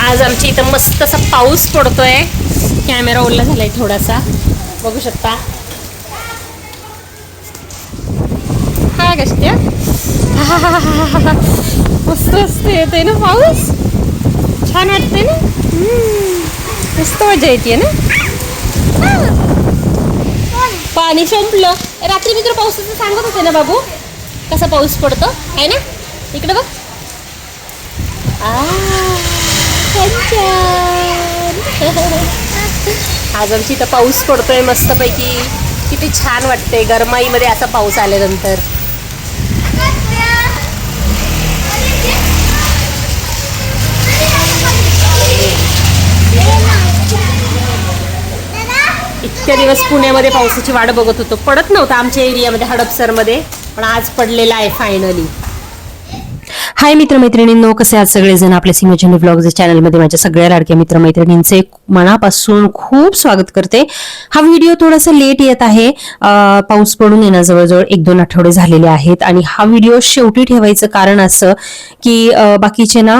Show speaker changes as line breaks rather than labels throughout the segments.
आज आमच्या इथं मस्त असा पाऊस पडतोय. कॅमेरा ओला झालाय थोडासा, बघू शकता. हा कशा मस्त मस्त येते ना पाऊस, छान वाटते ना. मस्त मजा येते ना. पाणी संपलं. रात्री मी तर पावसाचं सांगत होते ना बाबू, कसा पाऊस पडतो आहे ना. इकडे बघ. आज आमची इथं पाऊस पडतोय मस्तपैकी. किती छान वाटते गरमाईमध्ये असा पाऊस आल्यानंतर. इतक्या दिवस पुण्यामध्ये पावसाची वाट बघत होतो. पडत नव्हता आमच्या एरियामध्ये हडपसरमध्ये, पण आज पडलेला आहे फायनली. हाय मित्रमैत्रिणींनो, कसे आहात सगळेजण. आपल्या सीमाचंद व्लॉग्स चॅनलमध्ये माझ्या सगळ्या लाडक्या मित्रमैत्रिणींचे मनापासून खूप स्वागत करते. हा व्हिडिओ थोडासा लेट येत आहे. पाऊस पडून येणं जवळजवळ 1-2 आठवडे झालेले आहेत आणि हा व्हिडिओ शेवटी ठेवायचं कारण असं की बाकीचे ना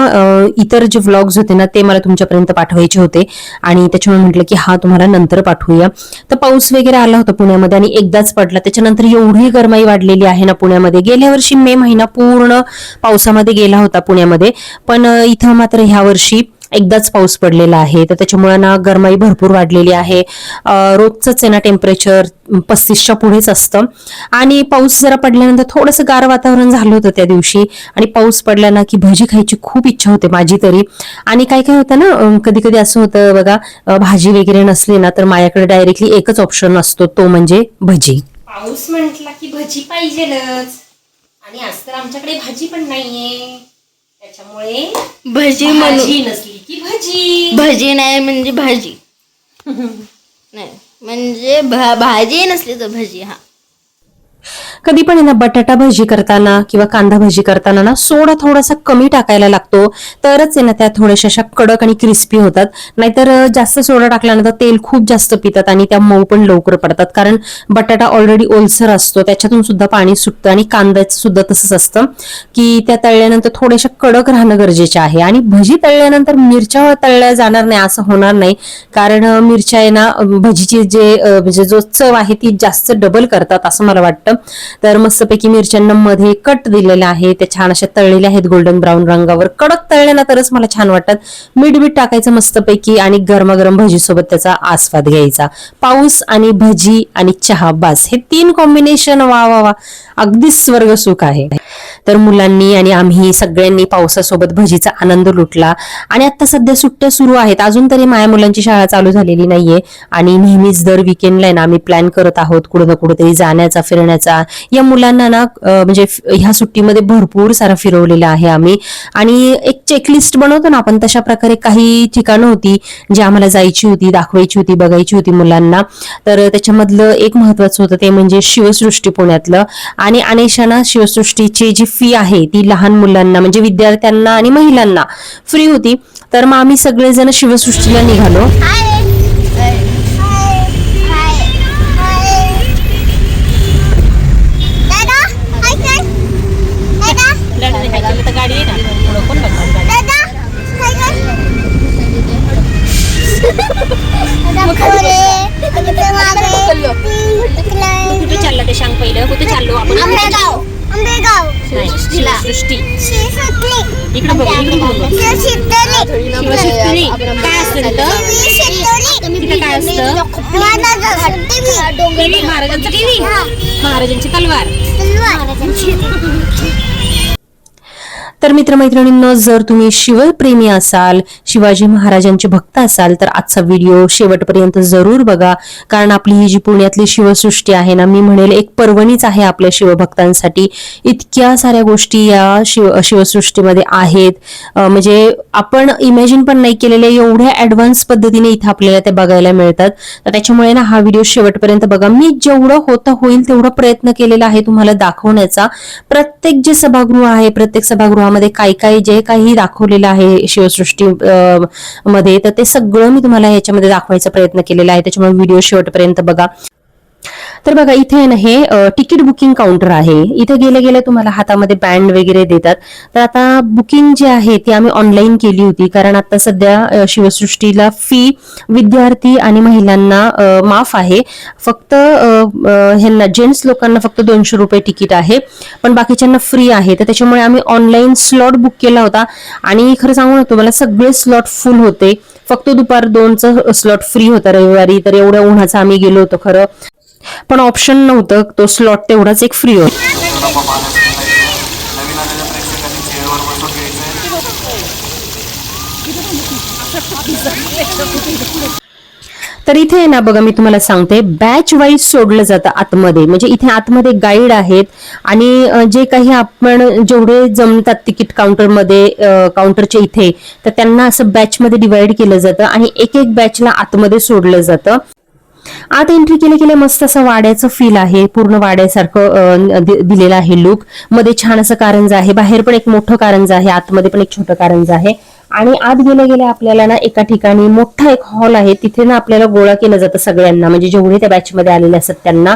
इतर जे व्लॉग्स होते ना ते मला तुमच्यापर्यंत पाठवायचे होते आणि त्याच्यामुळे म्हटलं की हा तुम्हाला नंतर पाठवूया. तर पाऊस वगैरे आला होता पुण्यामध्ये आणि एकदाच पडला. त्याच्यानंतर एवढी गरमाई वाढलेली आहे ना पुण्यामध्ये. गेल्या वर्षी मे महिना पूर्ण पावसामध्ये गेला होता पुण्यामध्ये, पण इथं मात्र ह्या वर्षी एकदाच पाऊस पडलेला आहे. तर त्याच्यामुळे ना गरमाई भरपूर वाढलेली आहे. रोजच आहे ना टेम्परेचर 35च्या पुढेच असतं आणि पाऊस जरा पडल्यानंतर थोडंसं गार वातावरण झालं होतं त्या दिवशी आणि पाऊस पडला ना की भजी खायची खूप इच्छा होते माझी तरी. आणि काय काय होतं ना, कधी कधी असं होतं बघा, भाजी वगैरे नसली ना तर माझ्याकडे डायरेक्टली एकच ऑप्शन असतो, तो म्हणजे भजी. पाऊस म्हटला की भजी पाहिजेलच आणि आज तर आमच्याकडे भाजी पण नाहीये, त्याच्यामुळे
भाजी
नसली की भजी.
भाजी नाही म्हणजे भाजी नाही म्हणजे भाजी नसली तर भजी. हा
कधी पण ना बटाटा भजी करताना किंवा कांदा भजी करताना ना सोडा थोडासा कमी टाकायला लागतो, तरच आहे ना त्या थोड्याशा अशा कडक आणि क्रिस्पी होतात. नाहीतर जास्त सोडा टाकल्यानंतर तेल खूप जास्त पितात आणि त्या मऊ पण लवकर पडतात. कारण बटाटा ऑलरेडी ओलसर असतो, त्याच्यातून सुद्धा पाणी सुटतं आणि कांद्याचं सुद्धा तसंच असतं की त्या तळल्यानंतर थोड्याशा कडक राहणं गरजेचं आहे. आणि भजी तळल्यानंतर मिरच्या तळल्या जाणार नाही असं होणार नाही, कारण मिरच्या आहे ना भजीची जे म्हणजे जो चव आहे ती जास्त डबल करतात असं मला वाटतं. तर मस्तपैकी मिरच्यांना मध्ये कट दिलेला आहे, त्या छान अशा तळलेल्या आहेत गोल्डन ब्राऊन रंगावर. कडक तळल्या ना तरच मला छान वाटतात. मीठ टाकायचं मस्तपैकी आणि गरमागरम भजी सोबत त्याचा आस्वाद घ्यायचा. पाऊस आणि भजी आणि चहा, बास, हे 3 कॉम्बिनेशन वा वा वा, अगदी स्वर्ग सुख आहे. तर मुलांनी आणि आम्ही सगळ्यांनी पावसासोबत भजीचा आनंद लुटला आणि आता सध्या सुट्ट्या सुरू आहेत. अजून तरी माझ्या मुलांची शाळा चालू झालेली नाहीये आणि नेहमीच दर विकेंडला ना आम्ही प्लॅन करत आहोत कुठं ना कुठेतरी जाण्याचा, फिरण्याचा. या मुलांना ना म्हणजे ह्या सुट्टीमध्ये भरपूर सारा फिरवलेला आहे आम्ही आणि एक चेकलिस्ट बनवतो ना आपण, तशा प्रकारे काही ठिकाणं होती जी आम्हाला जायची होती, दाखवायची होती, बघायची होती मुलांना. तर त्याच्यामधलं एक महत्वाचं होतं ते म्हणजे शिवसृष्टी पुण्यातलं. आणि अनेशाना शिवसृष्टीची जी फी आहे ती लहान मुलांना म्हणजे विद्यार्थ्यांना आणि महिलांना फ्री होती. तर मग आम्ही सगळेजण शिवसृष्टीला निघालो. कुठे चाललं ते सांग पहिलं. कुठे चाललो आपण? शिवसृष्टी. इकडे बघ, शिवसृष्टी काय असतं तिथं? काय असतं? महाराजांचा टीव्ही, महाराजांची तलवार. तर मित्रमैत्रिणींनो, जर तुम्ही शिवप्रेमी असाल, शिवाजी महाराजांचे भक्त असाल तर आजचा व्हिडिओ शेवटपर्यंत जरूर बघा. कारण आपली ही जी पुण्यातली शिवसृष्टी आहे ना, मी म्हणेल एक पर्वणीच आहे आपल्या शिवभक्तांसाठी. इतक्या साऱ्या गोष्टी या शिवसृष्टीमध्ये आहेत, म्हणजे आपण इमॅजिन पण नाही केलेल्या एवढ्या ऍडव्हान्स पद्धतीने इथं आपल्याला ते बघायला मिळतात. तर त्याच्यामुळे ना हा व्हिडिओ शेवटपर्यंत बघा. मी जेवढं होईल तेवढा प्रयत्न केलेला आहे तुम्हाला दाखवण्याचा. प्रत्येक जे सभागृह आहे, प्रत्येक सभागृहामध्ये काय काय जे काही दाखवलेलं आहे शिवसृष्टी मध्ये, तर ते सगळं मी तुम्हाला ह्याच्यामध्ये दाखवायचा प्रयत्न केलेला आहे. त्याच्यामुळे व्हिडिओ शेवटपर्यंत बघा. तर बघा इथे आहे ना हे तिकीट बुकिंग काउंटर आहे. इथे गेले गेले तुम्हाला हातामध्ये बँड वगैरे देतात. तर आता बुकिंग जी आहे ती आम्ही ऑनलाईन केली होती, कारण आता सध्या शिवसृष्टीला फी विद्यार्थी आणि महिलांना माफ आहे. फक्त ह्यांना जेंट्स लोकांना फक्त 200 रुपये तिकीट आहे, पण बाकीच्यांना फ्री आहे. तर त्याच्यामुळे आम्ही ऑनलाईन स्लॉट बुक केला होता आणि खरं सांगू ना तुम्हाला सगळे स्लॉट फुल होते. फक्त दुपार 2चा स्लॉट फ्री होता रविवारी. तर एवढ्या उन्हाचा आम्ही गेलो होतो खरं, पण ऑप्शन नव्हतं, तो स्लॉट तेवढाच एक फ्री होता.
नवीन आलेल्या प्रेक्षकांनी चेअरवर बसून घ्यायचंय.
तर इथे आहे ना बघा मी तुम्हाला सांगते, बॅच वाईज सोडलं जातं आतमध्ये. म्हणजे इथे आतमध्ये गाईड आहेत आणि जे काही आपण जेवढे जमतात तिकीट काउंटरमध्ये, काउंटरच्या इथे, तर त्यांना असं बॅचमध्ये डिवाइड केलं जातं आणि एक एक बॅचला आतमध्ये सोडलं जातं. आत एंट्री केले केले मस्त असं वाड्याचं फील आहे. पूर्ण वाड्यासारखं दिलेलं आहे लुक. मध्ये छान असं कारंज आहे, बाहेर पण एक मोठं कारंज आहे, आतमध्ये पण एक छोटं कारंज आहे. आणि आत गेल्या गेल्या आपल्याला ना एका ठिकाणी मोठा एक हॉल आहे. तिथे ना आपल्याला गोळा केलं जातं सगळ्यांना, म्हणजे जेवढे त्या बॅचमध्ये आलेले असतात त्यांना.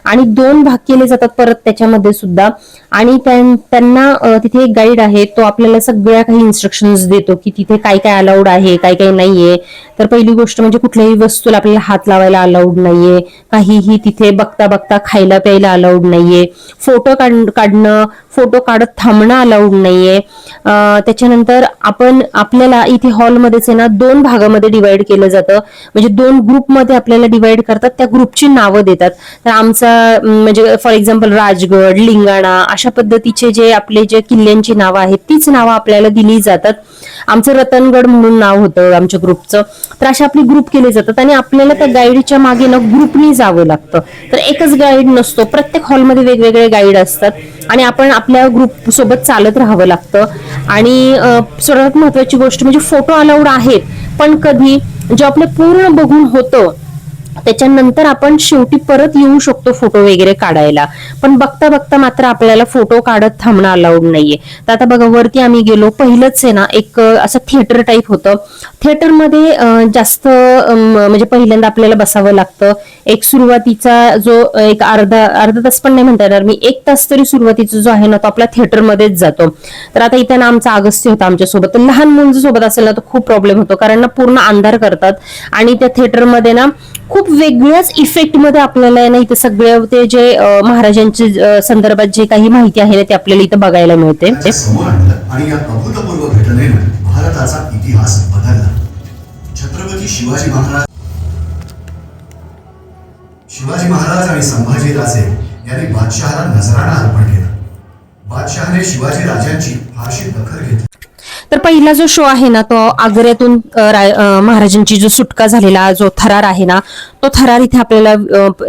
आणि 2 भाग केले जातात परत त्याच्यामध्ये सुद्धा. आणि त्यांना तिथे एक गाईड आहे, तो आपल्याला सगळ्या काही इन्स्ट्रक्शन्स देतो की तिथे काय काय अलाउड आहे, काय काय नाहीये. तर पहिली गोष्ट म्हणजे कुठल्याही वस्तूला आपल्याला हात लावायला अलाउड नाहीये, काहीही तिथे बघता बघता खायला प्यायला अलाउड नाहीये, फोटो काढणं, फोटो काढत थांबणं अलाउड नाहीये. त्याच्यानंतर आपल्याला इथे हॉलमध्येच आहे ना 2 भागामध्ये डिवाइड केलं जातं. म्हणजे 2 ग्रुपमध्ये आपल्याला डिवाइड करतात, त्या ग्रुपची नावं देतात. तर आमचा म्हणजे फॉर एक्झाम्पल राजगड, लिंगाणा अशा पद्धतीचे जे आपले जे किल्ल्यांची नावं आहेत तीच नावं आपल्याला दिली जातात. आमचं रतनगड म्हणून नाव होतं आमच्या ग्रुपचं. तर असे आपले ग्रुप केले जातात आणि आपल्याला त्या गाईडच्या मागे ना ग्रुपनी जावं लागतं. तर एकच गाईड नसतो, प्रत्येक हॉलमध्ये वेगवेगळे गाईड असतात आणि आपण आपल्या ग्रुप सोबत चालत राहावं लागतं. आणि सर्वात महत्वाची गोष्ट म्हणजे फोटो अलाउड आहेत, पण कधी जे आपलं पूर्ण बघून होतं त्याच्यानंतर आपण शेवटी परत येऊ शकतो फोटो वगैरे काढायला, पण बघता बघता मात्र आपल्याला फोटो काढत थांबणं अलाउड नाहीये. तर आता बघा वरती आम्ही गेलो, पहिलंच आहे ना एक असं थिएटर टाईप होतं. थिएटरमध्ये जास्त म्हणजे पहिल्यांदा आपल्याला बसावं लागतं. एक सुरुवातीचा जो एक अर्धा तास पण नाही म्हणता येणार मी, 1 तास तरी सुरुवातीचा जो आहे ना तो आपला थिएटरमध्येच जातो. तर आता इथे ना आमचा अगस्त्य होता आमच्यासोबत. तर लहान मुलं सोबत असेल ना तर खूप प्रॉब्लेम होतो, कारण ना पूर्ण अंधार करतात आणि त्या थिएटरमध्ये ना खूप वेगळ्याच इफेक्ट मध्ये आपल्याला ना इथे सगळे ते जे महाराजांच्या संदर्भात जे काही माहिती आहे ते आपल्याला इथं बघायला मिळते.
समोर आणलं आणि या अभूतपूर्व घटनेनं भारताचा इतिहास बदलला. छत्रपती शिवाजी महाराज आणि संभाजी राजे यांनी बादशहाला नजराणा अर्पण केला. बादशहाने शिवाजी राजांची फारशी दखल घेतली.
तर पहिला जो शो आहे ना तो आग्र्यातून महाराजांची जो सुटका झालेला जो थरार आहे ना तो थरार इथे आपल्याला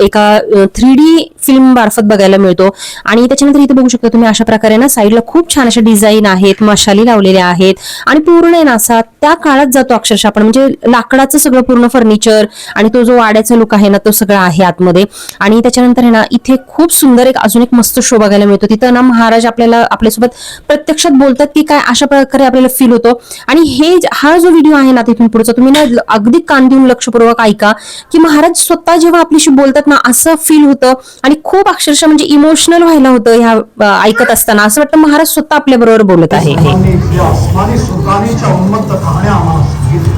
एका 3D फिल्म मार्फत बघायला मिळतो. आणि त्याच्यानंतर इथे बघू शकता तुम्ही अशा प्रकारे ना साईडला खूप छान अशा डिझाईन आहेत, मशाली लावलेल्या आहेत आणि पूर्ण आहे ना असा त्या काळात जातो अक्षरशः आपण. म्हणजे लाकडाचं सगळं पूर्ण फर्निचर आणि तो जो वाड्याचा लुक आहे ना तो सगळा आहे आतमध्ये. आणि त्याच्यानंतर आहे ना इथे खूप सुंदर एक अजून एक मस्त शो बघायला मिळतो. तिथं ना महाराज आपल्याला आपल्यासोबत प्रत्यक्षात बोलतात की काय, अशा प्रकारे आपल्याला फील होतो. आणि हा जो व्हिडिओ आहे ना तिथून पुढचा तुम्ही ना अगदी कान देऊन लक्षपूर्वक ऐका की महाराज स्वतः जेव्हा आपल्याशी बोलतात ना असं फील होतं आणि खूप अक्षरशः म्हणजे इमोशनल व्हायला होतं ह्या ऐकत असताना. असं वाटतं महाराज स्वतः आपल्या बरोबर बोलत आहे.
आसमानी सुलतानीच्या उन्मत्त कहाण्या आम्हाला सांगितल्या.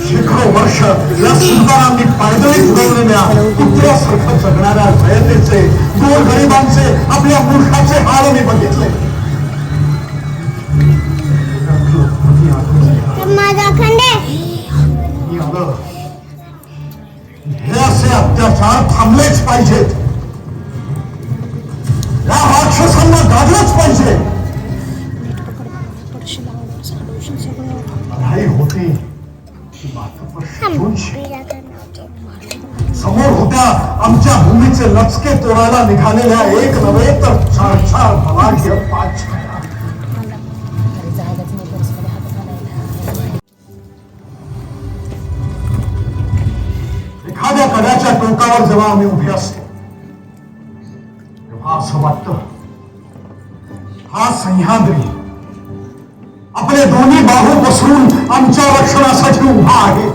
शेकडो वर्ष या सुलतानांनी पायदळी घडवलेल्या कुत्र्यासारखं जगणाऱ्या रयतेचे, गोरगरिबांचे, आपल्या मूर्खाचे हाल मी बघितले. हे असे अत्याचार थांबलेच पाहिजेत. या राक्षसांना गाडलंच पाहिजे. लढाई होती समोर होत्या आमच्या भूमीचे लचके तोडायला निघालेल्या एक नव्हे तर 4 बलाढ्य 5 एखाद्या कड्याच्या टोकावर जेव्हा आम्ही उभे असतो तेव्हा असं वाटतं हा सह्याद्री आपले दोन्ही बाहू पसरून आमच्या रक्षणासाठी उभा आहे.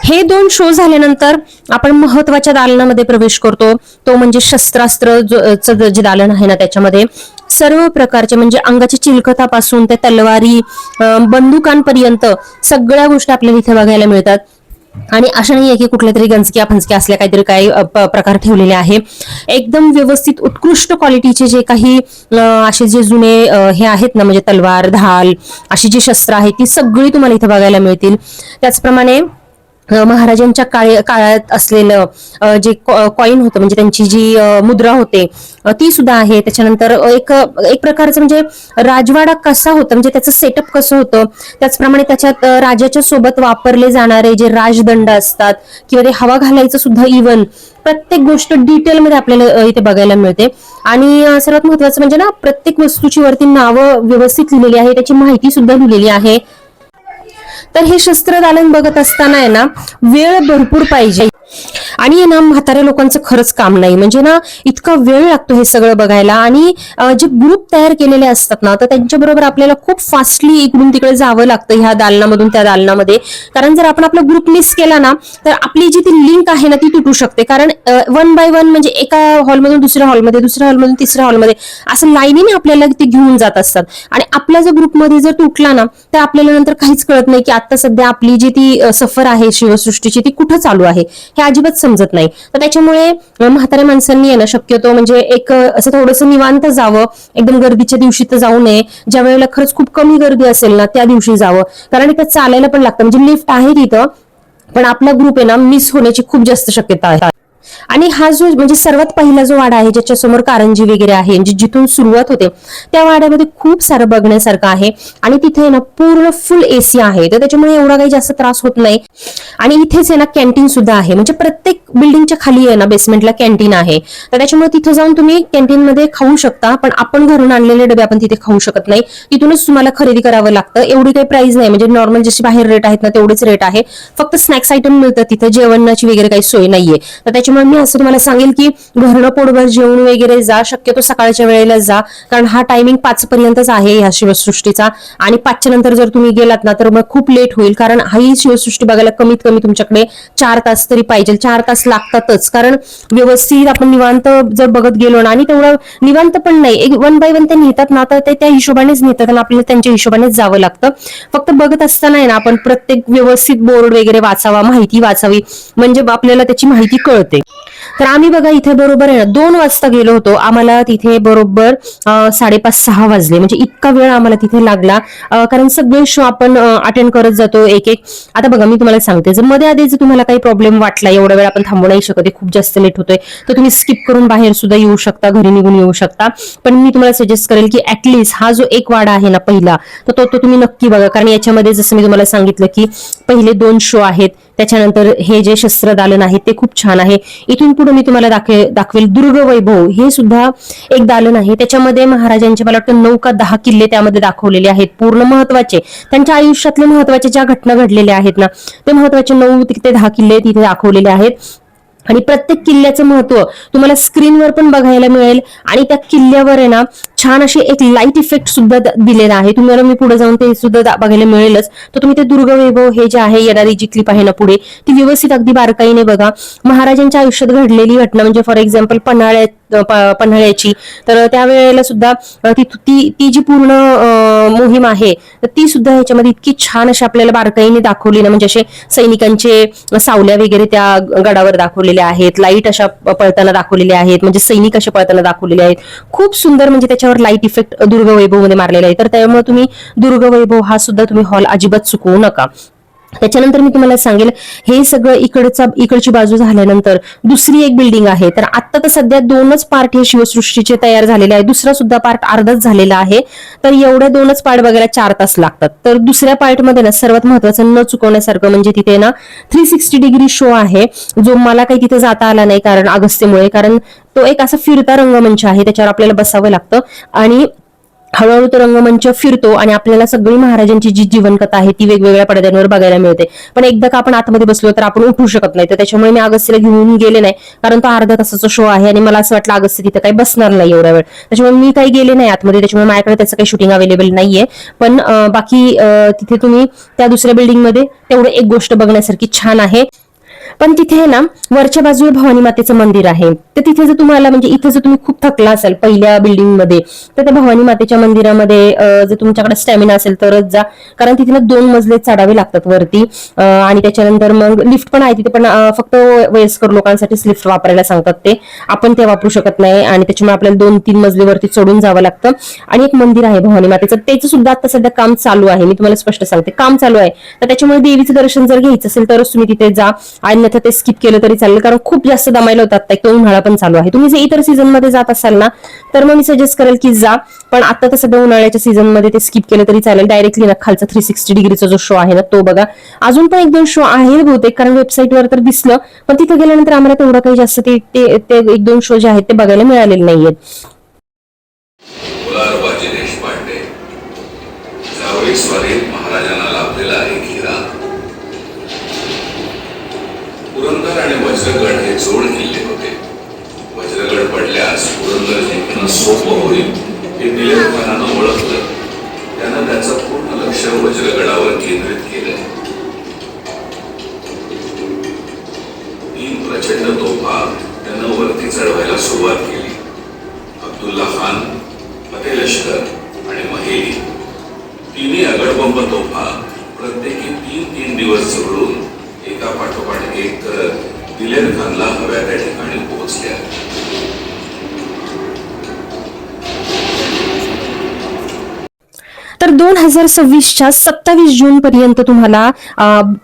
हे 2 शो झाल्यानंतर आपण महत्वाच्या दालनामध्ये प्रवेश करतो, तो म्हणजे शस्त्रास्त्र जे दालन आहे ना, त्याच्यामध्ये सर्व प्रकारचे म्हणजे अंगाच्या चिलखतापासून ते तलवारी बंदुकांपर्यंत सगळ्या गोष्टी आपल्याला इथे बघायला मिळतात. आणि असं नाहीये की कुठल्या तरी गंजक्या फंजक्या असल्या काहीतरी काही प्रकार ठेवलेले आहे. एकदम व्यवस्थित उत्कृष्ट क्वालिटीचे जे काही असे जे जुने हे आहेत ना, म्हणजे तलवार, ढाल अशी जी शस्त्र आहेत ती सगळी तुम्हाला इथे बघायला मिळतील. त्याचप्रमाणे महाराजांच्या काळात असलेलं जे कॉइन होतं म्हणजे त्यांची जी मुद्रा होते ती सुद्धा आहे. त्याच्यानंतर एक प्रकारचं म्हणजे राजवाडा कसा होता म्हणजे त्याचं सेटअप कसं होतं, त्याचप्रमाणे त्याच्यात राजाच्या सोबत वापरले जाणारे जे राजदंड असतात किंवा ते हवा घालायचं सुद्धा इव्हन प्रत्येक गोष्ट डिटेलमध्ये आपल्याला इथे बघायला मिळते. आणि सर्वात महत्वाचं म्हणजे ना, प्रत्येक वस्तूची वरती नावं व्यवस्थित लिहिलेली आहे, त्याची माहिती सुद्धा लिहिलेली आहे. तर हे शस्त्र दालन बघत असताना आहे ना, वेळ भरपूर पाहिजे आणि ना म्हाताऱ्या लोकांचं खरंच काम नाही. म्हणजे ना इतका वेळ लागतो हे सगळं बघायला. आणि जे ग्रुप तयार केलेले असतात ना, तर त्यांच्याबरोबर आपल्याला खूप फास्टली इकडून तिकडे जावं लागतं ह्या दालनामधून त्या दालनामध्ये. कारण जर आपण आपला ग्रुप मिस केला ना, तर आपली जी ती लिंक आहे ना ती तुटू शकते. कारण 1 बाय 1 म्हणजे एका हॉलमधून दुसऱ्या हॉलमध्ये, दुसऱ्या हॉलमधून तिसऱ्या हॉलमध्ये असं लाईनीने आपल्याला ते घेऊन जात असतात. आणि आपला जर ग्रुपमध्ये जर तुटला ना, तर आपल्याला नंतर काहीच कळत नाही की आता सध्या आपली जी ती सफर आहे शिवसृष्टीची ती कुठं चालू आहे हे अजिबात समजत नाही. तर त्याच्यामुळे म्हाताऱ्या माणसांनी आहे ना शक्यतो म्हणजे एक असं थोडंसं निवांत जावं. एकदम गर्दीच्या दिवशी तर जाऊ नये, ज्या वेळेला खरंच खूप कमी गर्दी असेल ना त्या दिवशी जावं. कारण इथं चालायला पण लागतं, म्हणजे लिफ्ट आहे तिथं, पण आपला ग्रुप आहे ना मिस होण्याची खूप जास्त शक्यता आहे. आणि हा जो म्हणजे सर्वात पहिला जो वाडा आहे ज्याच्या समोर कारंजी वगैरे आहे, म्हणजे जिथून सुरुवात होते त्या वाड्यामध्ये खूप सारं बघण्यासारखं आहे. आणि तिथे ना पूर्ण फुल एसी आहे, तर त्याच्यामुळे एवढा काही जास्त त्रास होत नाही. आणि इथेच आहे ना कॅन्टीन सुद्धा आहे, म्हणजे प्रत्येक बिल्डिंगच्या खाली आहे ना बेसमेंटला कॅन्टीन आहे. तर त्याच्यामुळे तिथे जाऊन तुम्ही कॅन्टीन मध्ये खाऊ शकता, पण आपण घरून आणलेले डबे आपण तिथे खाऊ शकत नाही, तिथूनच तुम्हाला खरेदी करावं लागतं. एवढी काही प्राइस नाही, म्हणजे नॉर्मल जशी बाहेर रेट आहेत ना तेवढेच रेट आहे. फक्त स्नॅक्स आयटम मिळतात तिथे, जेवणाची वगैरे काही सोय नाहीये. तर त्याच्यामुळे मी असं तुम्हाला सांगेल की घरनं पोटभर जेवण वगैरे जा, शक्यतो सकाळच्या वेळेला जा, कारण हा टायमिंग 5 पर्यंतच आहे ह्या शिवसृष्टीचा. आणि 5च्या नंतर जर तुम्ही गेलात ना तर मग खूप लेट होईल, कारण ही शिवसृष्टी बघायला कमीत कमी तुमच्याकडे 4 तास तरी पाहिजे. 4 तास लागतातच, कारण व्यवस्थित आपण निवांत जर बघत गेलो ना, आणि तेवढं निवांत पण नाही, एक 1 बाय 1 ते नेतात ना, तर ते त्या हिशोबानेच नेतात आणि आपल्याला त्यांच्या हिशोबानेच जावं लागतं. फक्त बघत असताना आहे ना आपण प्रत्येक व्यवस्थित बोर्ड वगैरे वाचावा, माहिती वाचावी, म्हणजे आपल्याला त्याची माहिती कळते. तर आम्ही बघा इथे बरोबर आहे ना 2 वाजता गेलो होतो, आम्हाला तिथे बरोबर 5:30-6 वाजले, म्हणजे इतका वेळ आम्हाला तिथे लागला. कारण सगळे शो आपण अटेंड करत जातो एक एक. आता बघा मी तुम्हाला सांगते, जर मध्ये आधी जर तुम्हाला काही प्रॉब्लेम वाटला, एवढा वेळ आपण थांबू नाही शकत, खूप जास्त लेट होतोय, तर तुम्ही स्किप करून बाहेर सुद्धा येऊ शकता, घरी निघून येऊ शकता. पण मी तुम्हाला सजेस्ट करेल की ऍटलीस्ट हा जो एक वाडा आहे ना पहिला, तर तो तुम्ही नक्की बघा. कारण याच्यामध्ये जसं मी तुम्हाला सांगितलं की पहिले 2 शो आहेत, त्याच्यानंतर हे जे शस्त्र दालन आहे ते खूप छान आहे. इथून पुढे मी तुम्हाला दाखवेल दुर्ग वैभव, हे सुद्धा एक दालन आहे. त्याच्यामध्ये महाराजांचे मला वाटतं 9 का 10 किल्ले त्यामध्ये दाखवलेले आहेत, पूर्ण महत्वाचे त्यांच्या आयुष्यातले महत्वाचे ज्या घटना घडलेल्या आहेत ना, ते महत्वाचे 9 ते 10 किल्ले तिथे दाखवलेले आहेत. आणि प्रत्येक किल्ल्याचं महत्व तुम्हाला स्क्रीनवर पण बघायला मिळेल. आणि त्या किल्ल्यावर आहे ना छान अशी एक लाईट इफेक्ट सुद्धा दिलेला आहे, तुम्हाला मी पुढे जाऊन ते सुद्धा बघायला मिळेलच. तर तुम्ही ते दुर्ग वैभव हे जे आहे येणारी जी क्लिप आहे ना पुढे, ती व्यवस्थित अगदी बारकाईने बघा. महाराजांच्या आयुष्यात घडलेली घटना म्हणजे फॉर एक्झाम्पल पन्हाळ्याची, तर त्यावेळेला सुद्धा ती जी पूर्ण मोहीम आहे तर ती सुद्धा ह्याच्यामध्ये इतकी छान अशी आपल्याला बारकाईने दाखवली ना, म्हणजे असे सैनिकांचे सावल्या वगैरे त्या गडावर दाखवलेल्या आहेत, लाईट अशा पळताना दाखवलेल्या आहेत, म्हणजे सैनिक असे पळताना दाखवलेले आहेत. खूप सुंदर, म्हणजे त्याच्यावर लाईट इफेक्ट दुर्ग वैभव मध्ये मारलेला आहे. तर त्यामुळे तुम्ही दुर्ग वैभव हा सुद्धा तुम्ही हॉल अजिबात चुकवू नका. त्याच्यानंतर मी तुम्हाला सांगेल, हे सगळं इकडची बाजू झाल्यानंतर दुसरी एक बिल्डिंग आहे. तर आता तर सध्या 2च पार्ट हे शिवसृष्टीचे तयार झालेले आहे, दुसरा सुद्धा पार्ट अर्धाच झालेला आहे. तर एवढ्या 2च पार्ट बघायला 4 तास लागतात. तर दुसऱ्या पार्ट मध्ये ना सर्वात महत्वाचं न चुकवण्यासारखं म्हणजे तिथे ना 360 डिग्री शो आहे, जो मला काही तिथे जाता आला नाही कारण अगस्त्यमुळे, कारण तो एक असा फिरता रंगमंच आहे, त्याच्यावर आपल्याला बसावं लागतं. आणि हळूहळू तो रंगमंच फिरतो आणि आपल्याला सगळी महाराजांची जी जीवनकथा आहे ती वेगवेगळ्या पडद्यांवर बघायला मिळते. पण एकदा का आपण आतमध्ये बसलो तर आपण उठू शकत नाही. तर त्याच्यामुळे मी अगस्त्यला घेऊन गेले नाही, कारण तो अर्धा तासाचा शो आहे आणि मला असं वाटलं अगस्त्य तिथे काही बसणार नाही एवढा वेळ, त्याच्यामुळे मी काही गेले नाही आतमध्ये. त्याच्यामुळे माझ्याकडे त्याचं काही शूटिंग अवेलेबल नाहीये. पण बाकी तिथे तुम्ही त्या दुसऱ्या बिल्डिंगमध्ये तेवढं एक गोष्ट बघण्यासारखी छान आहे. पण तिथे आहे ना वरच्या बाजूला भवानी मातेचं मंदिर आहे. तर तिथे जर तुम्हाला म्हणजे इथे जर तुम्ही खूप थकला असाल पहिल्या बिल्डिंग मध्ये, तर त्या भवानी मातेच्या मंदिरामध्ये जर तुमच्याकडे स्टॅमिना असेल तरच जा, कारण तिथे ना 2 मजले चढावे लागतात वरती. आणि त्याच्यानंतर मग लिफ्ट पण आहे तिथे, पण फक्त वयस्कर लोकांसाठीच लिफ्ट वापरायला सांगतात ते, आपण ते वापरू शकत नाही. आणि त्याच्यामुळे आपल्याला 2-3 मजले वरती चढून जावं लागतं. आणि एक मंदिर आहे भवानी मातेचं, त्याचं सुद्धा आता सध्या काम चालू आहे. मी तुम्हाला स्पष्ट सांगते, काम चालू आहे. तर त्याच्यामुळे देवीचं दर्शन जर घ्यायचं असेल तरच तुम्ही तिथे जा, आणि नाही ते स्किप केलं तरी चालेल, कारण खूप जास्त दमायला होतात. तो उन्हाळा पण चालू आहे. तुम्ही जर इतर सीझन मध्ये जात असाल ना तर मग मी सजेस्ट करेल की जा, पण आता तर सध्या उन्हाळ्याच्या सीझन मध्ये ते स्किप केलं तरी चालेल. डायरेक्टली ना खालचा 360 डिग्रीचा जो शो आहे ना तो बघा. अजून पण 1-2 शो आहे बहुतेक, कारण वेबसाईटवर तर दिसलं, पण तिथे गेल्यानंतर आम्हाला तेवढं काही जास्त ते 1-2 शो जे आहेत ते बघायला मिळालेले नाहीयेत.
मुरारबाजी देशपांडे जावळी स्वारीत महाराजांना लाभलेला एक हिरा. पुरंदर आणि वज्रगड हे जोड किल्ले होते. वज्रगड पडल्यास पुरंदर जिंकणं सोपं होईल हे दिलेर खानानं ओळखलं. त्यानं त्याचं पूर्ण लक्ष वज्रगडावर केंद्रित केलं. 3 प्रचंड तोफा त्यानं वरती चढवायला सुरुवात केली. अब्दुल्ला खान, फतेह लष्कर आणि महेली तिन्ही अगडबंब तोफा प्रत्येकी 3-3 दिवस चढून एका पाठोपाठ एक दिलेर खानला हव्या त्या ठिकाणी पोहोचल्या.
तर 2026च्या 27 जून पर्यंत तुम्हाला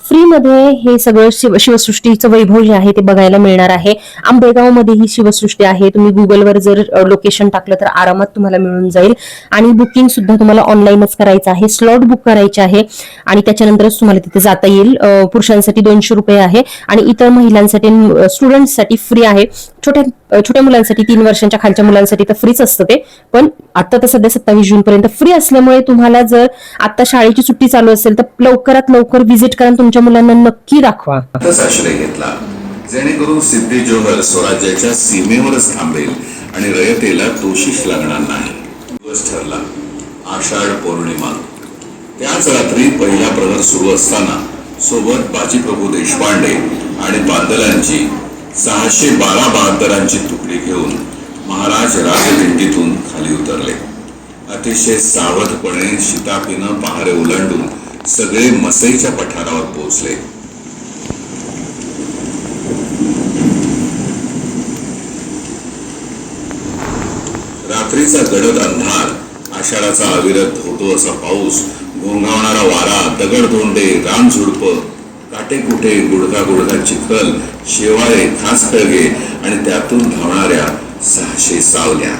फ्रीमध्ये हे सगळं शिवसृष्टीचं वैभव जे आहे ते बघायला मिळणार आहे. आंबेगावमध्ये ही शिवसृष्टी आहे. तुम्ही गुगलवर जर लोकेशन टाकलं तर आरामात तुम्हाला मिळून जाईल. आणि बुकिंग सुद्धा तुम्हाला ऑनलाईनच करायचं आहे, स्लॉट बुक करायचे आहे आणि त्याच्यानंतरच तुम्हाला तिथे जाता येईल. पुरुषांसाठी 200 रुपये आहे आणि इतर महिलांसाठी स्टुडंट्ससाठी फ्री आहे. छोट्या मुलांसाठी 3 वर्षांच्या खालच्या मुलांसाठी तर फ्रीच असतं ते, पण आता तर सध्या 27 जून पर्यंत फ्री असल्यामुळे तुम्हाला जर आता शाळेची सुट्टी चालू असेल तर लवकरात लवकर व्हिजिट करा, तुमच्या मुलांना नक्की दाखवा.
आश्रय घेतला जेणेकरून सिद्धी जोहर स्वराज्याच्या सीमेवरच थांबेल आणि रयतेला दोषीच लागणार नाही. दिवस ठरला आषाढ पौर्णिमा. त्याच रात्री पहिला प्रहर सुरू असताना सोबत बाजीप्रभू देशपांडे आणि बांदलांची 612 बहादरांची तुकडी घेऊन महाराज राजदिंडीतून खाली उतरले. अतिशय सावधपणे शिताफीनं पहारे ओलांडून सगळे मसईच्या पठारावर पोहोचले. रात्रीचा गडद अंधार, आषाढाचा अविरत होतो असा पाऊस, घोंघावणारा वारा, दगडधोंडे, रानझुडपं, काटेकुटे, गुडघा गुडघा चिखल, शेवाळे, खास खळगे आणि त्यातून धावणाऱ्या 600 सावल्या.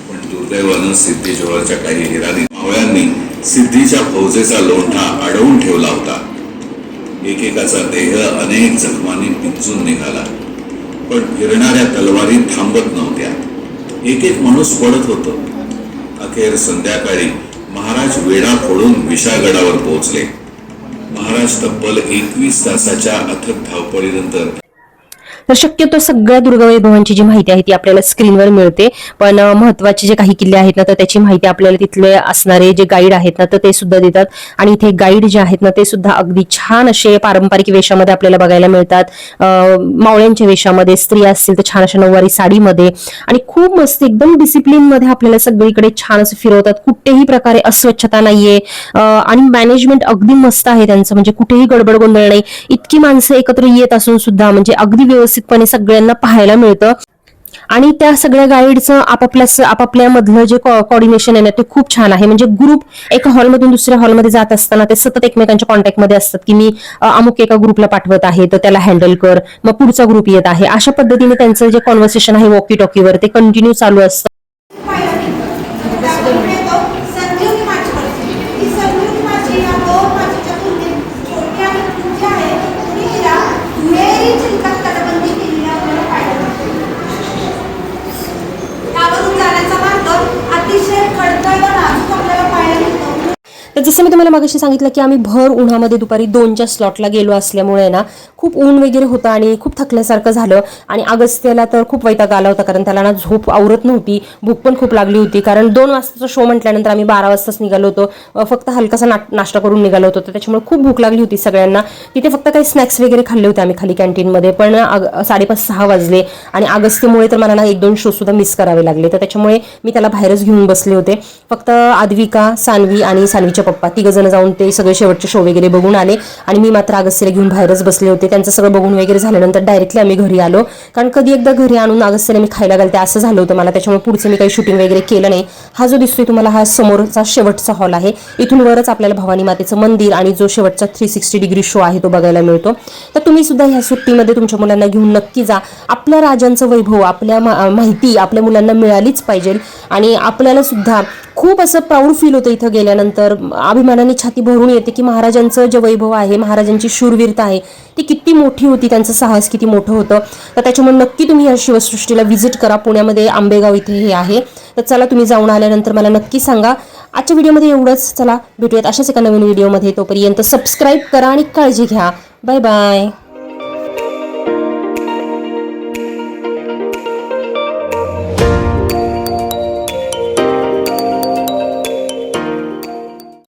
पण दुर्दैवानं सिद्धी जोहरच्या काही हिरानी मावळ्यांनी सिद्धीच्या फौजेचा लोंढा अडवून ठेवला होता. एकेकाचा देह अनेक जखमांनी पिंजून निघाला, पण फिरणाऱ्या तलवारी थांबत नव्हत्या. एक एक माणूस पडत होतो. अखेर संध्याकाळी महाराज वेढा फोडून विशाळगडावर पोहोचले. महाराज तब्बल 21 तासाच्या अथक धावपळीनंतर.
तर शक्यतो सगळ्या दुर्गवैभवांची जी माहिती आहे ती आपल्याला स्क्रीनवर मिळते, पण महत्वाचे जे काही किल्ले आहेत ना तर त्याची माहिती आपल्याला तिथले असणारे जे गाईड आहेत ना तर ते सुद्धा देतात. आणि इथे गाईड जे आहेत ना ते सुद्धा अगदी छान असे पारंपरिक वेशामध्ये आपल्याला बघायला मिळतात. मावळ्यांच्या वेशामध्ये, स्त्रिया असतील तर छान अशा नऊवारी साडीमध्ये, आणि खूप मस्त एकदम डिसिप्लिन मध्ये आपल्याला सगळीकडे छान असं फिरवतात. कुठेही प्रकारे अस्वच्छता नाहीये आणि मॅनेजमेंट अगदी मस्त आहे त्यांचं, म्हणजे कुठेही गडबड गोंधळ नाही. इतकी माणसं एकत्र येत असून सुद्धा म्हणजे अगदी व्यवस्थितपणे सगळ्यांना पाहायला मिळतं. आणि त्या सगळ्या गाईडचं आपापल्या मधलं जे कोऑर्डिनेशन आहे ना ते खूप छान आहे. म्हणजे ग्रुप एका हॉलमधून दुसऱ्या हॉलमध्ये जात असताना ते सतत एकमेकांच्या कॉन्टॅक्टमध्ये असतात की मी अमुक एका ग्रुपला पाठवत आहे तर त्याला हँडल कर, मग पुढचा ग्रुप येत आहे. अशा पद्धतीने त्यांचं जे कॉन्व्हर्सेशन आहे वॉकी टॉकीवर ते कंटिन्यू चालू असतं.
संजीवनी माझी या 2 माझीच्या
जसं मी तुम्हाला मागाशी सांगितलं की आम्ही भर उन्हामध्ये दुपारी 2च्या स्लॉटला गेलो असल्यामुळे ना खूप ऊन वगैरे होतं आणि खूप थकल्यासारखं झालं. आणि अगस्त्याला तर खूप वैताग आला होता, कारण त्याला ना झोप आवरत नव्हती, भूक पण खूप लागली होती. कारण 2 वाजताचा शो म्हटल्यानंतर आम्ही 12 वाजताच निघालो होतो, फक्त हलकासा नाश्ता करून निघालो होतो. तर त्याच्यामुळे खूप भूक लागली होती सगळ्यांना. तिथे फक्त काही स्नॅक्स वगैरे खाल्ले होते आम्ही खाली कॅन्टीनमध्ये. पण 5:30-6 वाजले आणि अगस्त्यमुळे तर मला ना 1-2 शो सुद्धा मिस करावे लागले. तर त्याच्यामुळे मी त्याला बाहेरच घेऊन बसले होते. फक्त आद्विका, सान्वी आणि सान्वीचे पप्पा 3 जण जाऊन ते सगळे शेवटचे शो वगैरे बघून आले आणि मी मात्र अगस्त्यला घेऊन बाहेरच बसले होते. त्यांचं सगळं बघून वगैरे झाल्यानंतर डायरेक्टली आम्ही घरी आलो, कारण कधी एकदा घरी आणून अगस्त्यला मी खायला घालते असं झालं होतं मला. त्याच्यामुळे पुढचं मी काही शूटिंग वगैरे केलं नाही. हा जो दिसतोय तुम्हाला हा समोरचा शेवटचा हॉल आहे. इथून वरच आपल्याला भवानी मातेचं मंदिर आणि जो शेवटचा 360 डिग्री शो आहे तो बघायला मिळतो. तर तुम्ही सुद्धा ह्या सुट्टीमध्ये तुमच्या मुलांना घेऊन नक्की जा. आपल्या राजांचं वैभव, आपल्या माहिती आपल्या मुलांना मिळालीच पाहिजे. आणि आपल्याला सुद्धा खूप असं प्राऊड फील होतं इथं गेल्यानंतर. अभिमानाने छाती भरून येते की महाराजांचं जे वैभव आहे, महाराजांची शूरवीरता आहे ती किती मोठी होती, त्यांचं साहस किती मोठं होतं. तर त्याच्यामुळे नक्की तुम्ही या शिवसृष्टीला व्हिजिट करा. पुण्यामध्ये आंबेगाव इथे हे आहे. तर चला, तुम्ही जाऊन आल्यानंतर मला नक्की सांगा. आजच्या व्हिडिओमध्ये एवढंच. चला भेटूयात अशाच एका नवीन व्हिडिओमध्ये. तोपर्यंत सबस्क्राईब करा आणि काळजी घ्या. Bye bye.